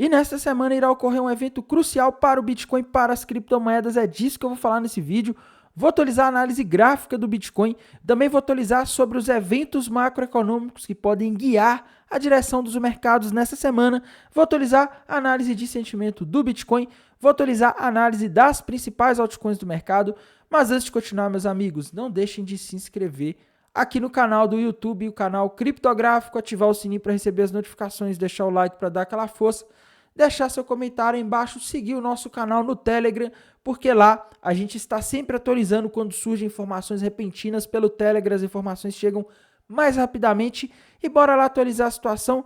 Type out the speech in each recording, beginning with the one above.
E nesta semana irá ocorrer um evento crucial para o Bitcoin, para as criptomoedas. É disso que eu vou falar nesse vídeo. Vou atualizar a análise gráfica do Bitcoin. Também vou atualizar sobre os eventos macroeconômicos que podem guiar a direção dos mercados nessa semana. Vou atualizar a análise de sentimento do Bitcoin. Vou atualizar a análise das principais altcoins do mercado. Mas antes de continuar, meus amigos, não deixem de se inscrever aqui no canal do YouTube, o canal Criptográfico, ativar o sininho para receber as notificações, deixar o like para dar aquela força. Deixar seu comentário aí embaixo, seguir o nosso canal no Telegram, porque lá a gente está sempre atualizando quando surgem informações repentinas pelo Telegram, as informações chegam mais rapidamente e bora lá atualizar a situação.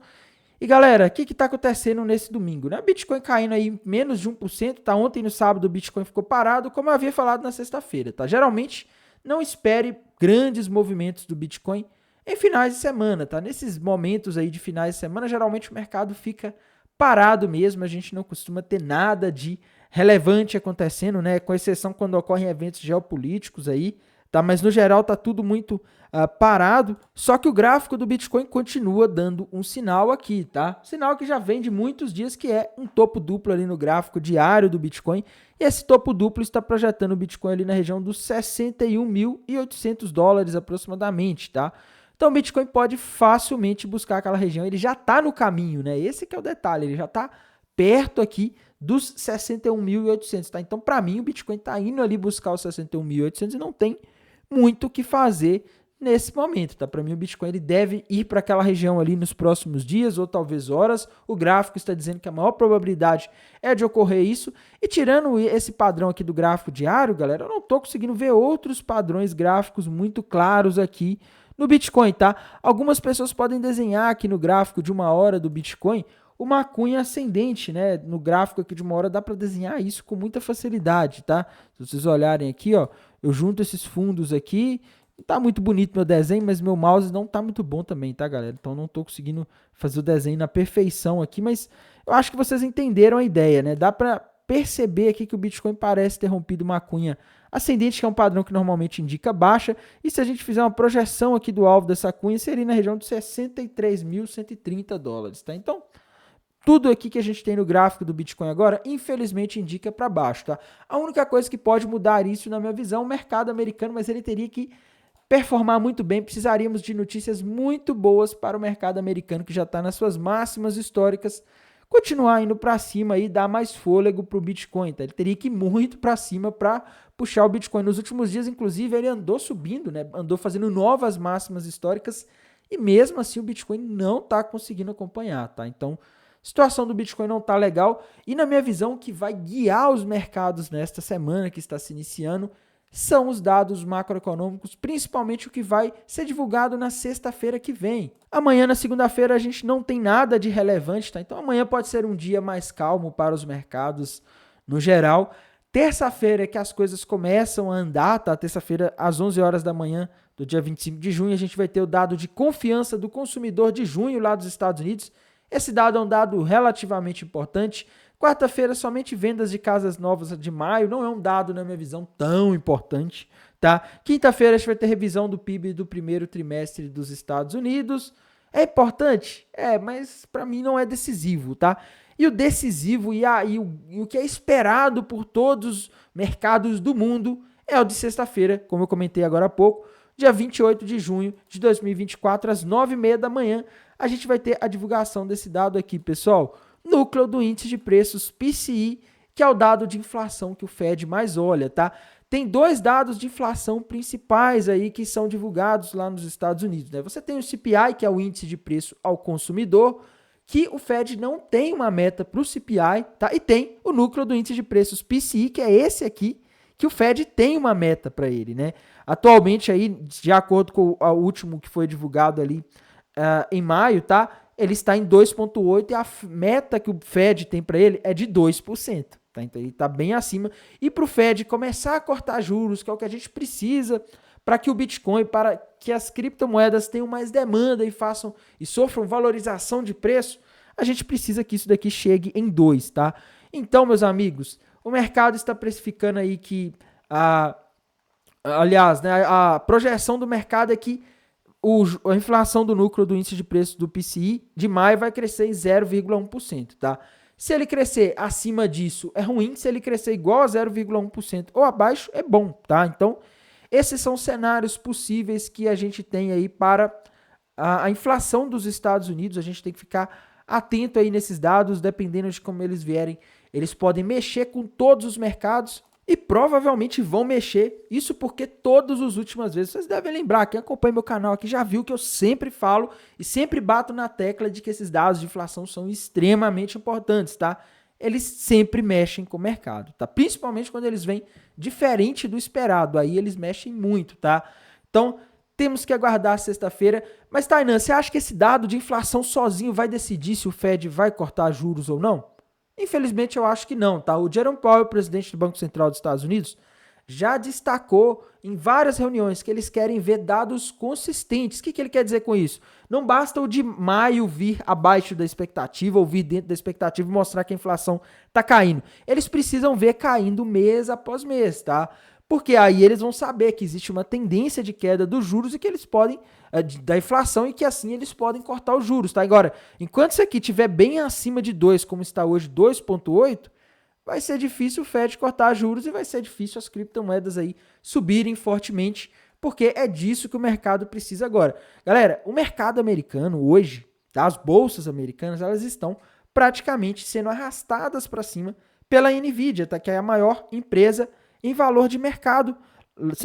E galera, o que está acontecendo nesse domingo? Né? Bitcoin caindo aí menos de 1%, tá? Ontem no sábado o Bitcoin ficou parado, como eu havia falado na sexta-feira, tá? Geralmente não espere grandes movimentos do Bitcoin em finais de semana, tá? Nesses momentos aí de finais de semana, geralmente o mercado fica parado mesmo, a gente não costuma ter nada de relevante acontecendo, né? Com exceção quando ocorrem eventos geopolíticos aí, tá? Mas no geral tá tudo muito parado. Só que o gráfico do Bitcoin continua dando um sinal aqui, tá? Sinal que já vem de muitos dias, que é um topo duplo ali no gráfico diário do Bitcoin. E esse topo duplo está projetando o Bitcoin ali na região dos $61.800 aproximadamente, tá? Então o Bitcoin pode facilmente buscar aquela região, ele já está no caminho, né? Esse que é o detalhe, ele já está perto aqui dos 61.800, tá? Então para mim o Bitcoin está indo ali buscar os 61.800 e não tem muito o que fazer nesse momento, tá? Para mim o Bitcoin ele deve ir para aquela região ali nos próximos dias ou talvez horas. O gráfico está dizendo que a maior probabilidade é de ocorrer isso. E tirando esse padrão aqui do gráfico diário, galera, eu não estou conseguindo ver outros padrões gráficos muito claros aqui no Bitcoin, tá? Algumas pessoas podem desenhar aqui no gráfico de uma hora do Bitcoin uma cunha ascendente, né? No gráfico aqui de uma hora dá para desenhar isso com muita facilidade, tá? Se vocês olharem aqui, ó, eu junto esses fundos aqui, não tá muito bonito meu desenho, mas meu mouse não tá muito bom também, tá, galera? Então não tô conseguindo fazer o desenho na perfeição aqui, mas eu acho que vocês entenderam a ideia, né? Dá para perceber aqui que o Bitcoin parece ter rompido uma cunha ascendente, que é um padrão que normalmente indica baixa, e se a gente fizer uma projeção aqui do alvo dessa cunha, seria na região de $63.130, tá? Então, tudo aqui que a gente tem no gráfico do Bitcoin agora, infelizmente, indica para baixo, tá? A única coisa que pode mudar isso, na minha visão, é o mercado americano, mas ele teria que performar muito bem, precisaríamos de notícias muito boas para o mercado americano, que já está nas suas máximas históricas, continuar indo para cima e dar mais fôlego para o Bitcoin, tá? Ele teria que ir muito para cima para puxar o Bitcoin. Nos últimos dias, inclusive, ele andou subindo, né? Andou fazendo novas máximas históricas e mesmo assim o Bitcoin não está conseguindo acompanhar, tá? Então, a situação do Bitcoin não está legal e, na minha visão, o que vai guiar os mercados nesta semana que está se iniciando são os dados macroeconômicos, principalmente o que vai ser divulgado na sexta-feira que vem. Amanhã, na segunda-feira, a gente não tem nada de relevante, tá? Então amanhã pode ser um dia mais calmo para os mercados no geral. Terça-feira é que as coisas começam a andar, tá? Terça-feira, às 11 horas da manhã do dia 25 de junho, a gente vai ter o dado de confiança do consumidor de junho lá dos Estados Unidos. Esse dado é um dado relativamente importante. Quarta-feira, somente vendas de casas novas de maio, não é um dado, na minha visão, tão importante, tá? Quinta-feira, a gente vai ter revisão do PIB do primeiro trimestre dos Estados Unidos. É importante? É, mas para mim não é decisivo, tá? E o decisivo e o que é esperado por todos os mercados do mundo é o de sexta-feira, como eu comentei agora há pouco, dia 28 de junho de 2024, às 9h30 da manhã, a gente vai ter a divulgação desse dado aqui, pessoal. Núcleo do índice de preços PCI, que é o dado de inflação que o Fed mais olha, tá? Tem dois dados de inflação principais aí que são divulgados lá nos Estados Unidos, né? Você tem o CPI, que é o índice de preço ao consumidor, que o Fed não tem uma meta para o CPI, tá? E tem o núcleo do índice de preços PCI, que é esse aqui, que o Fed tem uma meta para ele, né? Atualmente aí, de acordo com o último que foi divulgado ali em maio, tá? Ele está em 2,8% e a meta que o Fed tem para ele é de 2%. Tá? Então ele está bem acima. E para o Fed começar a cortar juros, que é o que a gente precisa para que o Bitcoin, para que as criptomoedas tenham mais demanda e sofram valorização de preço, a gente precisa que isso daqui chegue em 2, tá? Então, meus amigos, o mercado está precificando aí que, aliás, né, a projeção do mercado é que a inflação do núcleo do índice de preços do PCI de maio vai crescer em 0,1%, tá? Se ele crescer acima disso, é ruim. Se ele crescer igual a 0,1% ou abaixo, é bom, tá? Então, esses são cenários possíveis que a gente tem aí para a inflação dos Estados Unidos. A gente tem que ficar atento aí nesses dados, dependendo de como eles vierem. Eles podem mexer com todos os mercados e provavelmente vão mexer. Isso porque todas as últimas vezes, vocês devem lembrar, quem acompanha meu canal aqui já viu que eu sempre falo e sempre bato na tecla de que esses dados de inflação são extremamente importantes, tá? Eles sempre mexem com o mercado, tá? Principalmente quando eles vêm diferente do esperado, aí eles mexem muito, tá? Então, temos que aguardar sexta-feira. Mas, Tainan, você acha que esse dado de inflação sozinho vai decidir se o Fed vai cortar juros ou não? Infelizmente, eu acho que não, tá? O Jerome Powell, presidente do Banco Central dos Estados Unidos, já destacou em várias reuniões que eles querem ver dados consistentes. O que ele quer dizer com isso? Não basta o de maio vir abaixo da expectativa ou vir dentro da expectativa e mostrar que a inflação está caindo. Eles precisam ver caindo mês após mês, tá? Porque aí eles vão saber que existe uma tendência de queda dos juros e que eles podem, da inflação, e que assim eles podem cortar os juros, tá? Agora, enquanto isso aqui estiver bem acima de 2, como está hoje, 2,8, vai ser difícil o Fed cortar juros e vai ser difícil as criptomoedas aí subirem fortemente, porque é disso que o mercado precisa agora. Galera, o mercado americano hoje, tá? As bolsas americanas, elas estão praticamente sendo arrastadas para cima pela Nvidia, tá? Que é a maior empresa em valor de mercado.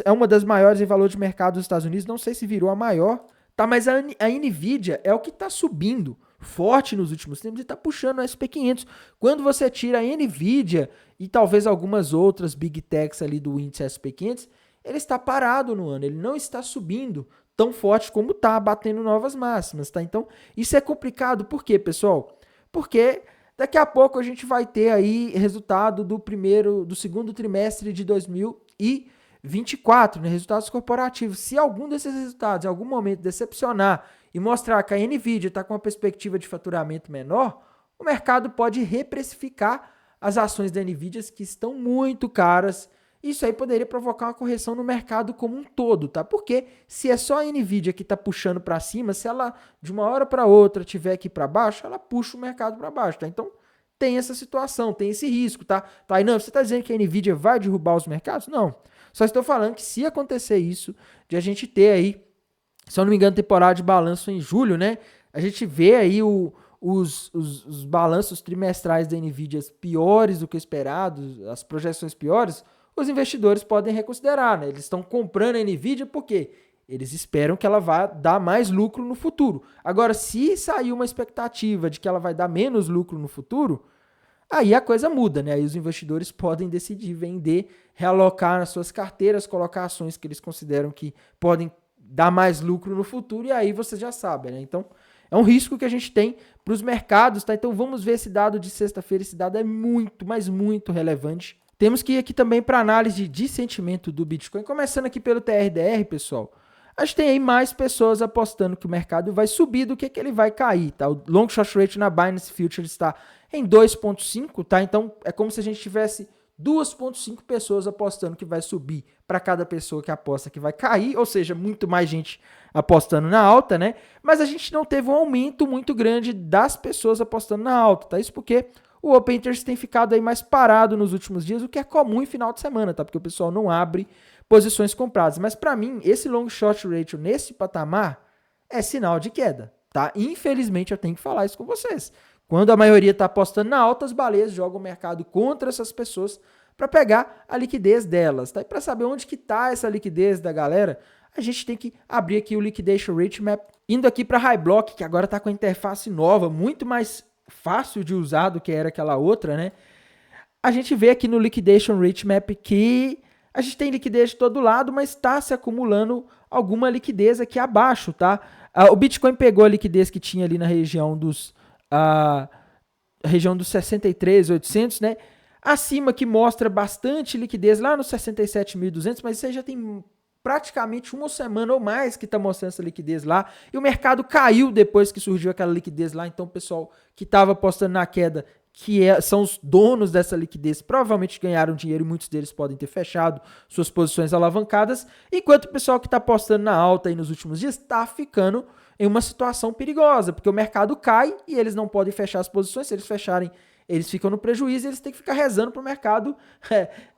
É uma das maiores em valor de mercado dos Estados Unidos, não sei se virou a maior, tá? Mas a Nvidia é o que está subindo forte nos últimos tempos e está puxando o SP500. Quando você tira a Nvidia e talvez algumas outras Big Techs ali do índice SP500, ele está parado no ano, ele não está subindo tão forte como está, batendo novas máximas, tá? Então, isso é complicado. Por quê, pessoal? Porque daqui a pouco a gente vai ter aí resultado do segundo trimestre de 2024, né? Resultados corporativos. Se algum desses resultados em algum momento decepcionar e mostrar que a Nvidia está com uma perspectiva de faturamento menor, o mercado pode reprecificar as ações da Nvidia, que estão muito caras. Isso aí poderia provocar uma correção no mercado como um todo, tá? Porque se é só a Nvidia que está puxando para cima, se ela de uma hora para outra tiver aqui para baixo, ela puxa o mercado para baixo, tá? Então tem essa situação, tem esse risco, tá? Tainan, você está dizendo que a Nvidia vai derrubar os mercados? Não. Só estou falando que se acontecer isso, de a gente ter aí, se eu não me engano, temporada de balanço em julho, né? A gente vê aí os balanços trimestrais da Nvidia piores do que esperado, as projeções piores, os investidores podem reconsiderar, né? Eles estão comprando a Nvidia porque eles esperam que ela vá dar mais lucro no futuro. Agora, se sair uma expectativa de que ela vai dar menos lucro no futuro, aí a coisa muda, né? Aí os investidores podem decidir vender, realocar nas suas carteiras, colocar ações que eles consideram que podem dar mais lucro no futuro, e aí você já sabe, né? Então, é um risco que a gente tem para os mercados, tá? Então, vamos ver esse dado de sexta-feira. Esse dado é muito, mas muito relevante. Temos que ir aqui também para análise de sentimento do Bitcoin. Começando aqui pelo TRDR, pessoal. A gente tem aí mais pessoas apostando que o mercado vai subir do que ele vai cair, tá? O long short rate na Binance Future está em 2,5, tá? Então, é como se a gente tivesse 2,5 pessoas apostando que vai subir para cada pessoa que aposta que vai cair, ou seja, muito mais gente apostando na alta, né? Mas a gente não teve um aumento muito grande das pessoas apostando na alta, tá? Isso porque o Open Interest tem ficado aí mais parado nos últimos dias, o que é comum em final de semana, tá? Porque o pessoal não abre posições compradas. Mas para mim, esse long short ratio nesse patamar é sinal de queda, tá? Infelizmente eu tenho que falar isso com vocês. Quando a maioria está apostando na alta, as baleias jogam o mercado contra essas pessoas para pegar a liquidez delas, tá? E para saber onde que está essa liquidez da galera, a gente tem que abrir aqui o Liquidation Rate Map, indo aqui para High Block, que agora está com a interface nova, muito mais fácil de usar do que era aquela outra, né? A gente vê aqui no Liquidation Rate Map que a gente tem liquidez de todo lado, mas está se acumulando alguma liquidez aqui abaixo, tá? O Bitcoin pegou a liquidez que tinha ali na região dos 63.800, né? Acima que mostra bastante liquidez lá nos 67.200, mas isso aí já tem praticamente uma semana ou mais que está mostrando essa liquidez lá, e o mercado caiu depois que surgiu aquela liquidez lá. Então o pessoal que estava apostando na queda, são os donos dessa liquidez, provavelmente ganharam dinheiro e muitos deles podem ter fechado suas posições alavancadas, enquanto o pessoal que está apostando na alta aí nos últimos dias está ficando em uma situação perigosa, porque o mercado cai e eles não podem fechar as posições. Se eles fecharem, eles ficam no prejuízo e eles têm que ficar rezando para o mercado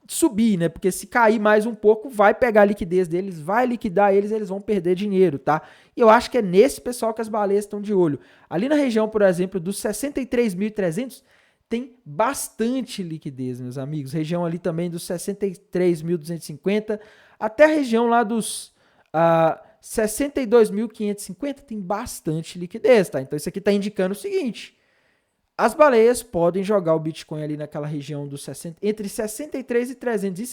subir, né? Porque se cair mais um pouco, vai pegar a liquidez deles, vai liquidar eles, eles vão perder dinheiro, tá? E eu acho que é nesse pessoal que as baleias estão de olho. Ali na região, por exemplo, dos 63.300, tem bastante liquidez, meus amigos. Região ali também dos 63.250 até a região lá dos 62.550 tem bastante liquidez, tá? Então isso aqui está indicando o seguinte: as baleias podem jogar o Bitcoin ali naquela região dos entre 63.300 e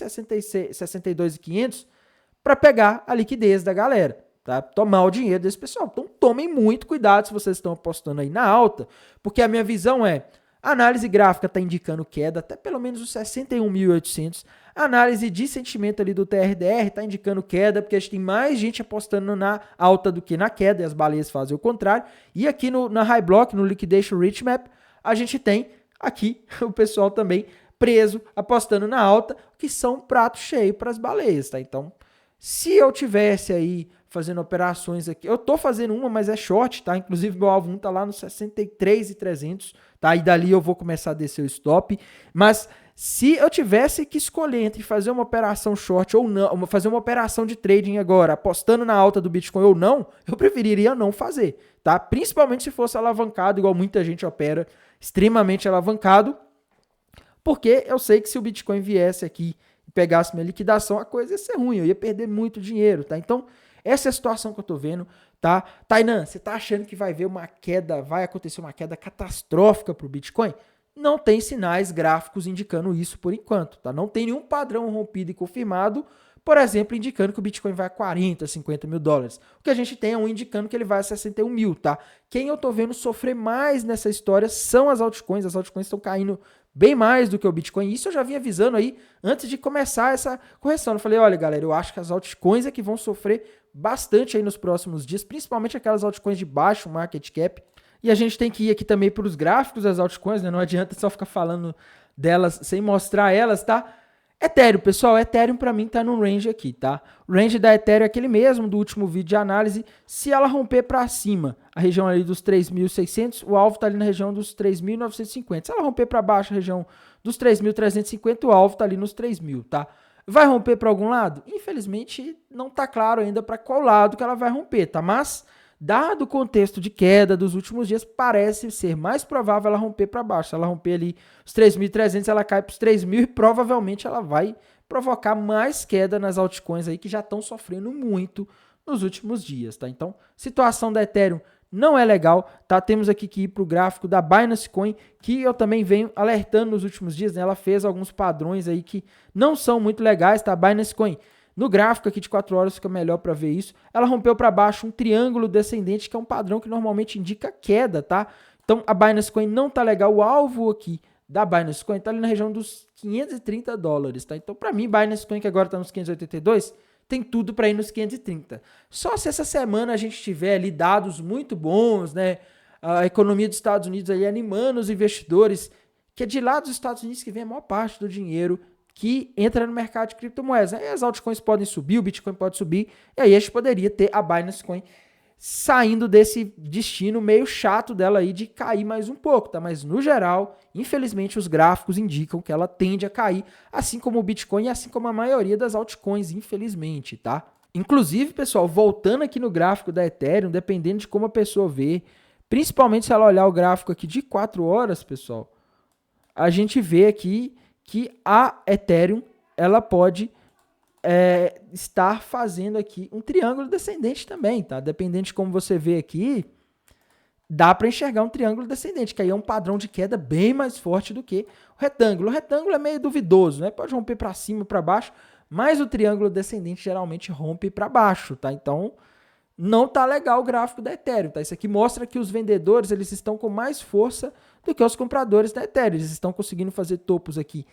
62.500 para pegar a liquidez da galera, tá? Tomar o dinheiro desse pessoal. Então tomem muito cuidado se vocês estão apostando aí na alta, porque a minha visão é: a análise gráfica está indicando queda até pelo menos os 61.800. A análise de sentimento ali do TRDR está indicando queda, porque a gente tem mais gente apostando na alta do que na queda, e as baleias fazem o contrário. E aqui na High Block, no Liquidation Rich Map, a gente tem aqui o pessoal também preso, apostando na alta, que são um prato cheio para as baleias, tá? Então, se eu tivesse aí fazendo operações aqui, eu tô fazendo uma, mas é short, tá? Inclusive, meu alvo 1 tá lá no 63.300, tá? E dali eu vou começar a descer o stop, mas se eu tivesse que escolher entre fazer uma operação short ou não, fazer uma operação de trading agora, apostando na alta do Bitcoin ou não, eu preferiria não fazer, tá? Principalmente se fosse alavancado, igual muita gente opera, extremamente alavancado, porque eu sei que se o Bitcoin viesse aqui e pegasse minha liquidação, a coisa ia ser ruim, eu ia perder muito dinheiro, tá? Então, essa é a situação que eu tô vendo, tá? Tainan, você tá achando que vai acontecer uma queda catastrófica pro Bitcoin? Não tem sinais gráficos indicando isso por enquanto, tá? Não tem nenhum padrão rompido e confirmado, por exemplo, indicando que o Bitcoin vai a 40, 50 mil dólares. O que a gente tem é um indicando que ele vai a 61 mil, tá? Quem eu tô vendo sofrer mais nessa história são as altcoins estão caindo bem mais do que o Bitcoin. Isso eu já vinha avisando aí antes de começar essa correção. Eu falei, olha galera, eu acho que as altcoins é que vão sofrer bastante aí nos próximos dias, principalmente aquelas altcoins de baixo market cap. E a gente tem que ir aqui também para os gráficos das altcoins, né? Não adianta só ficar falando delas sem mostrar elas, tá? Ethereum, pessoal, Ethereum para mim tá no range aqui, tá? O range da Ethereum é aquele mesmo do último vídeo de análise. Se ela romper para cima, a região ali dos 3.600, o alvo tá ali na região dos 3.950. Se ela romper para baixo, a região dos 3.350, o alvo tá ali nos 3.000, tá? Vai romper para algum lado? Infelizmente, não tá claro ainda para qual lado que ela vai romper, tá? Mas dado o contexto de queda dos últimos dias, parece ser mais provável ela romper para baixo. Se ela romper ali os 3.300, ela cai para os 3.000 e provavelmente ela vai provocar mais queda nas altcoins aí que já estão sofrendo muito nos últimos dias, tá? Então, situação da Ethereum não é legal, tá? Temos aqui que ir para o gráfico da Binance Coin, que eu também venho alertando nos últimos dias, né? Ela fez alguns padrões aí que não são muito legais, tá? Binance Coin. No gráfico aqui de 4 horas fica melhor para ver isso. Ela rompeu para baixo um triângulo descendente, que é um padrão que normalmente indica queda, tá? Então a Binance Coin não tá legal. O alvo aqui da Binance Coin tá ali na região dos 530 dólares, tá? Então para mim, Binance Coin, que agora tá nos 582, tem tudo para ir nos 530. Só se essa semana a gente tiver ali dados muito bons, né? A economia dos Estados Unidos aí animando os investidores, que é de lá dos Estados Unidos que vem a maior parte do dinheiro que entra no mercado de criptomoedas. Aí as altcoins podem subir, o Bitcoin pode subir, e aí a gente poderia ter a Binance Coin saindo desse destino meio chato dela aí de cair mais um pouco, tá? Mas no geral, infelizmente, os gráficos indicam que ela tende a cair, assim como o Bitcoin e assim como a maioria das altcoins, infelizmente, tá? Inclusive, pessoal, voltando aqui no gráfico da Ethereum, dependendo de como a pessoa vê, principalmente se ela olhar o gráfico aqui de 4 horas, pessoal, a gente vê aqui que a Ethereum ela pode estar fazendo aqui um triângulo descendente também, tá? Dependendo de como você vê aqui, dá para enxergar um triângulo descendente, que aí é um padrão de queda bem mais forte do que o retângulo. O retângulo é meio duvidoso, né? Pode romper para cima, para baixo, mas o triângulo descendente geralmente rompe para baixo, tá? Então, não tá legal o gráfico da Ethereum, tá? Isso aqui mostra que os vendedores, eles estão com mais força do que os compradores da Ethereum. Eles estão conseguindo fazer topos aqui.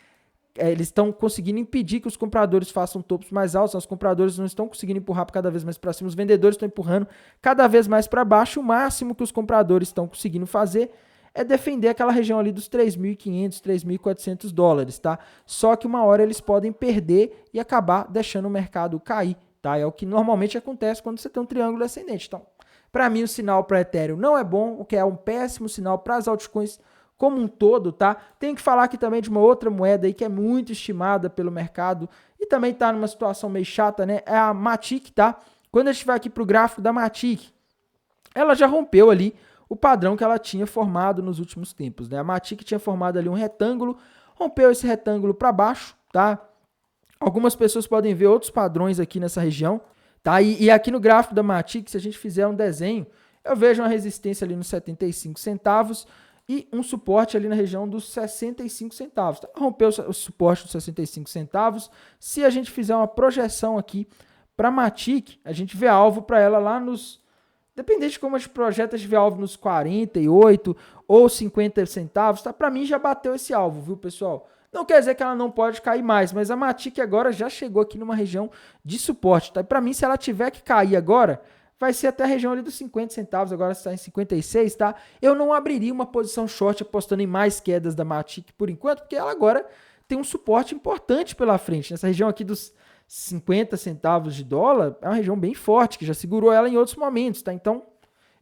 Eles estão conseguindo impedir que os compradores façam topos mais altos. Os compradores não estão conseguindo empurrar cada vez mais para cima. Os vendedores estão empurrando cada vez mais para baixo. O máximo que os compradores estão conseguindo fazer é defender aquela região ali dos 3.500, 3.400 dólares, tá? Só que uma hora eles podem perder e acabar deixando o mercado cair, tá? É o que normalmente acontece quando você tem um triângulo ascendente. Então, para mim, o sinal para Ethereum não é bom, o que é um péssimo sinal para as altcoins como um todo, tá? Tenho que falar aqui também de uma outra moeda aí que é muito estimada pelo mercado e também tá numa situação meio chata, né? É a Matic, tá? Quando a gente vai aqui pro gráfico da Matic, ela já rompeu ali o padrão que ela tinha formado nos últimos tempos, né? A Matic tinha formado ali um retângulo, rompeu esse retângulo para baixo, tá? Algumas pessoas podem ver outros padrões aqui nessa região, tá? E aqui no gráfico da Matic, se a gente fizer um desenho, eu vejo uma resistência ali nos 75 centavos e um suporte ali na região dos 65 centavos. Tá? Rompeu o suporte dos 65 centavos. Se a gente fizer uma projeção aqui para a Matic, a gente vê alvo para ela lá nos... Dependente de como a gente projeta, a gente vê alvo nos 48 ou 50 centavos. Tá? Para mim já bateu esse alvo, viu, pessoal? Não quer dizer que ela não pode cair mais, mas a Matic agora já chegou aqui numa região de suporte. Tá? E para mim, se ela tiver que cair agora, vai ser até a região ali dos 50 centavos, agora está em 56, tá? Eu não abriria uma posição short apostando em mais quedas da Matic por enquanto, porque ela agora tem um suporte importante pela frente. Nessa região aqui dos 50 centavos de dólar, é uma região bem forte, que já segurou ela em outros momentos, tá? Então,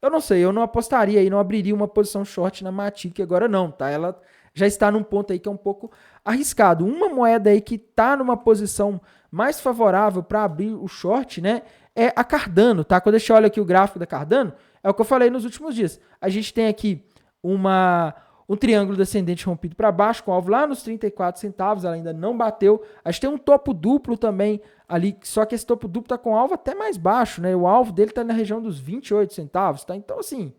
eu não sei, eu não apostaria e não abriria uma posição short na Matic agora não, tá? Ela já está num ponto aí que é um pouco arriscado. Uma moeda aí que está numa posição mais favorável para abrir o short, né, é a Cardano, tá? Quando a gente olha aqui o gráfico da Cardano, é o que eu falei nos últimos dias. A gente tem aqui um triângulo descendente rompido para baixo, com alvo lá nos 34 centavos, ela ainda não bateu. A gente tem um topo duplo também ali, só que esse topo duplo está com alvo até mais baixo, né? O alvo dele está na região dos 28 centavos, tá? Então, assim,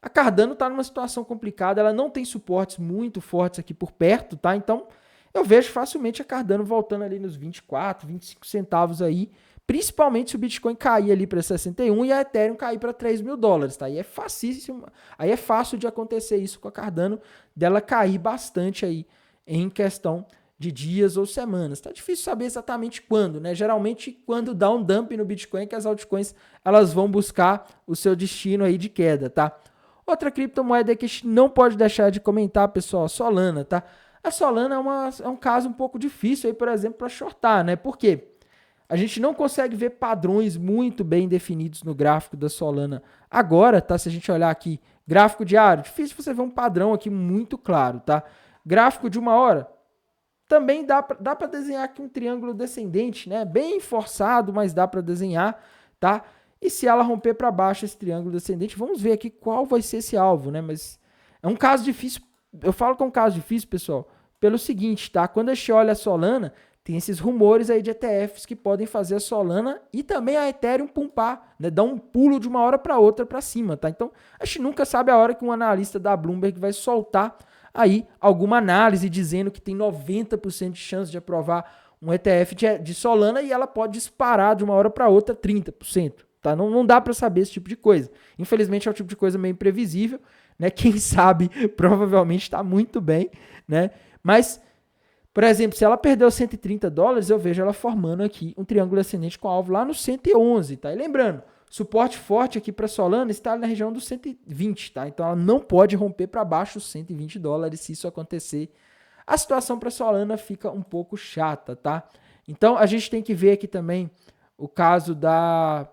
a Cardano está numa situação complicada, ela não tem suportes muito fortes aqui por perto, tá? Então, eu vejo facilmente a Cardano voltando ali nos 24, 25 centavos aí, principalmente se o Bitcoin cair ali para 61 e a Ethereum cair para $3.000, tá? Aí é facílimo, aí é fácil de acontecer isso com a Cardano, dela cair bastante aí em questão de dias ou semanas. Tá difícil saber exatamente quando, né? Geralmente quando dá um dump no Bitcoin que as altcoins elas vão buscar o seu destino aí de queda, tá? Outra criptomoeda que a gente não pode deixar de comentar, pessoal, a Solana, tá? A Solana é um caso um pouco difícil aí, por exemplo, para shortar, né? Por quê? A gente não consegue ver padrões muito bem definidos no gráfico da Solana agora, tá? Se a gente olhar aqui, gráfico diário, difícil você ver um padrão aqui muito claro, tá? Gráfico de 1 hora, também dá para desenhar aqui um triângulo descendente, né? Bem forçado, mas dá para desenhar, tá? E se ela romper para baixo esse triângulo descendente, vamos ver aqui qual vai ser esse alvo, né? Mas é um caso difícil, eu falo que é um caso difícil, pessoal, pelo seguinte, tá? Quando a gente olha a Solana, tem esses rumores aí de ETFs que podem fazer a Solana e também a Ethereum pumpar, né? Dar um pulo de 1 hora para outra para cima, tá? Então, a gente nunca sabe a hora que um analista da Bloomberg vai soltar aí alguma análise dizendo que tem 90% de chance de aprovar um ETF de Solana e ela pode disparar de 1 hora para outra 30%, tá? Não dá para saber esse tipo de coisa. Infelizmente, é um tipo de coisa meio imprevisível, né? Quem sabe, provavelmente está muito bem, né? Mas... Por exemplo, se ela perdeu $130, eu vejo ela formando aqui um triângulo ascendente com alvo lá no 111, tá? E lembrando, suporte forte aqui para Solana está na região dos 120, tá? Então ela não pode romper para baixo os $120 se isso acontecer. A situação para Solana fica um pouco chata, tá? Então a gente tem que ver aqui também o caso da...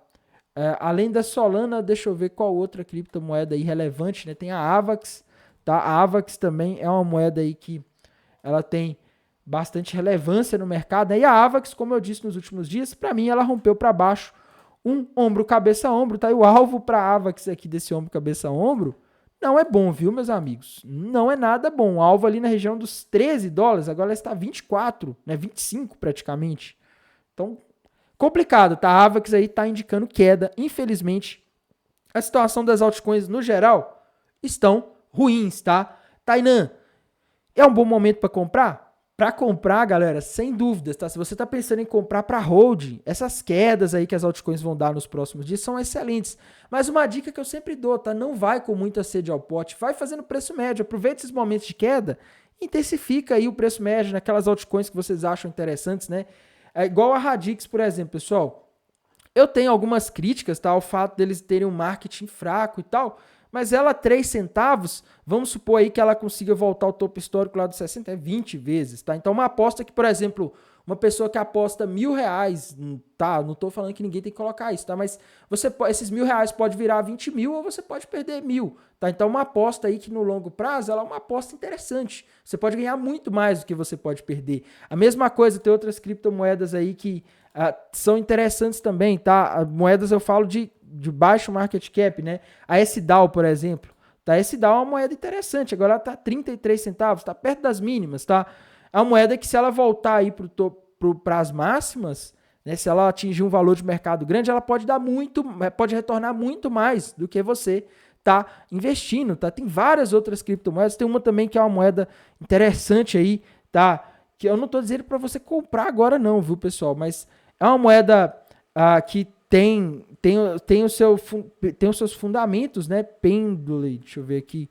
além da Solana, deixa eu ver qual outra criptomoeda aí relevante, né? Tem a AVAX, tá? A AVAX também é uma moeda aí que ela tem bastante relevância no mercado. E a AVAX, como eu disse nos últimos dias, para mim ela rompeu para baixo um ombro, cabeça, ombro, tá? E o alvo para a AVAX aqui desse ombro, cabeça, ombro, não é bom, viu, meus amigos? Não é nada bom. O alvo ali na região dos $13, agora ela está 24, né? 25 praticamente. Então, complicado, tá? A AVAX aí tá indicando queda. Infelizmente, a situação das altcoins no geral estão ruins, tá? Tainan, é um bom momento para comprar? Para comprar, galera, sem dúvidas, tá? Se você está pensando em comprar para hold, essas quedas aí que as altcoins vão dar nos próximos dias são excelentes. Mas uma dica que eu sempre dou, tá? Não vai com muita sede ao pote, vai fazendo preço médio, aproveita esses momentos de queda, intensifica aí o preço médio naquelas altcoins que vocês acham interessantes, né? É igual a Radix, por exemplo, pessoal. Eu tenho algumas críticas, tá? Ao fato deles terem um marketing fraco e tal, Mas ela 3 centavos, vamos supor aí que ela consiga voltar ao topo histórico lá dos 60, é 20 vezes, tá? Então uma aposta que, por exemplo, uma pessoa que aposta R$1.000, tá? Não tô falando que ninguém tem que colocar isso, tá? Mas esses R$1.000 pode virar 20 mil ou você pode perder 1.000, tá? Então uma aposta aí que no longo prazo, ela é uma aposta interessante. Você pode ganhar muito mais do que você pode perder. A mesma coisa, tem outras criptomoedas aí que são interessantes também, tá? Moedas eu falo de baixo market cap, né? A SDAO, por exemplo, tá? A SDAO é uma moeda interessante, agora ela tá 33 centavos, tá perto das mínimas, tá? É uma moeda que se ela voltar aí para as máximas, né? Se ela atingir um valor de mercado grande, ela pode pode retornar muito mais do que você tá investindo, tá? Tem várias outras criptomoedas, tem uma também que é uma moeda interessante aí, tá? Que eu não tô dizendo para você comprar agora não, viu, pessoal? Mas é uma moeda que tem os seus fundamentos, né? Pendulum, deixa eu ver aqui.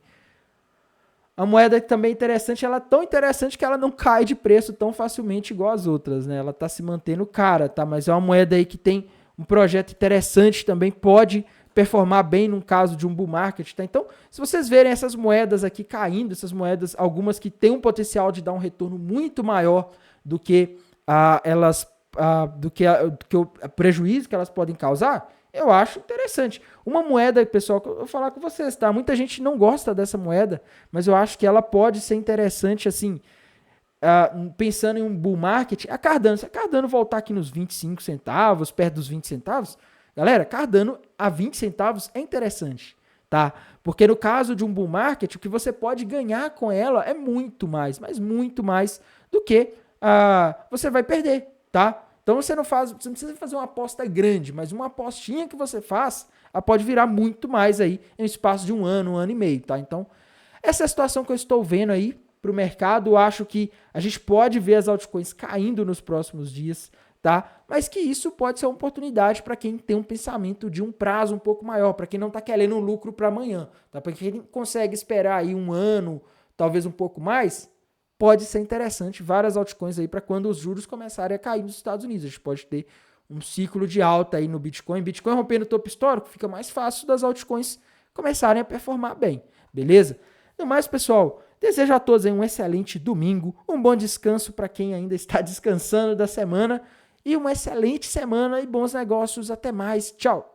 A moeda que também é interessante, ela é tão interessante que ela não cai de preço tão facilmente igual as outras, né? Ela tá se mantendo cara, tá? Mas é uma moeda aí que tem um projeto interessante também, pode performar bem num caso de um bull market, tá? Então, se vocês verem essas moedas aqui caindo, essas moedas, algumas que têm um potencial de dar um retorno muito maior do que o prejuízo que elas podem causar, eu acho interessante. Uma moeda, pessoal, que eu vou falar com vocês, tá? Muita gente não gosta dessa moeda, mas eu acho que ela pode ser interessante, assim, pensando em um bull market, a Cardano. Se a Cardano voltar aqui nos 25 centavos, perto dos 20 centavos, galera, Cardano a 20 centavos é interessante, tá? Porque no caso de um bull market, o que você pode ganhar com ela é muito mais, mas muito mais do que você vai perder, tá? Então você não precisa fazer uma aposta grande, mas uma apostinha que você faz, ela pode virar muito mais aí em um espaço de um ano e meio, tá? Então, essa é a situação que eu estou vendo aí para o mercado. Eu acho que a gente pode ver as altcoins caindo nos próximos dias, tá? Mas que isso pode ser uma oportunidade para quem tem um pensamento de um prazo um pouco maior, para quem não está querendo um lucro para amanhã, tá? Para quem consegue esperar aí um ano, talvez um pouco mais, pode ser interessante várias altcoins aí para quando os juros começarem a cair nos Estados Unidos. A gente pode ter um ciclo de alta aí no Bitcoin. Bitcoin rompendo o topo histórico, fica mais fácil das altcoins começarem a performar bem, beleza? No mais, pessoal, desejo a todos aí um excelente domingo, um bom descanso para quem ainda está descansando da semana e uma excelente semana e bons negócios. Até mais, tchau!